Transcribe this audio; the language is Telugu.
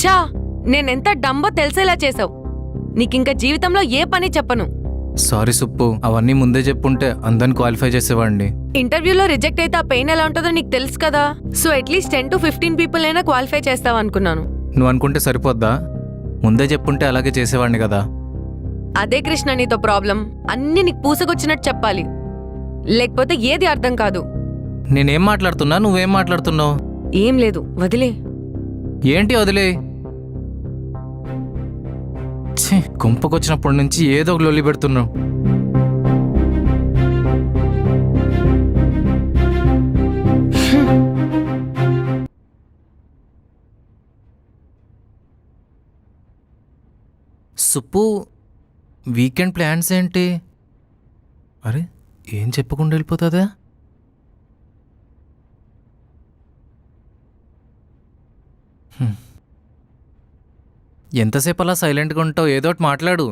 ఛా, నేనెంత డంబో తెలిసేలా చేసావు. నీకింక జీవితంలో ఏ పని చెప్పను. సారీ సుప్పు, అవన్నీ ముందే చెప్పుంటే అందరిని క్వాలిఫై చేసేవాడిని. ఇంటర్వ్యూలో రిజెక్ట్ అయితే ఆ పెయిన్ ఎలా ఉంటుందో నీకు తెలుసు కదా. సో అట్లీస్ట్ 10 to 15 పీపుల్ అయినా క్వాలిఫై చేస్తావు అనుకున్నాను. నువ్వు అనుకుంటే సరిపోద్దా? ముందే చెప్పుంటే అలాగే చేసేవాడిని కదా. అదే కృష్ణ నీతో ప్రాబ్లం. అన్నీ నీకు పూసకొచ్చినట్టు చెప్పాలి, లేకపోతే ఏది అర్థం కాదు. నేనేం మాట్లాడుతున్నా, నువ్వేం మాట్లాడుతున్నావు? ఏం లేదు, వదిలే. ఏంటి వదిలే? కుంపకొచ్చినప్పటి నుంచి ఏదో ఒక లొల్లి పెడుతున్నావు. సుప్పు, వీకెండ్ ప్లాన్స్ ఏంటి? అరే, ఏం చెప్పకుండా వెళ్ళిపోతుందా? ఎంతసేపు అలా సైలెంట్గా ఉంటావు? ఏదో ఒకటి మాట్లాడు.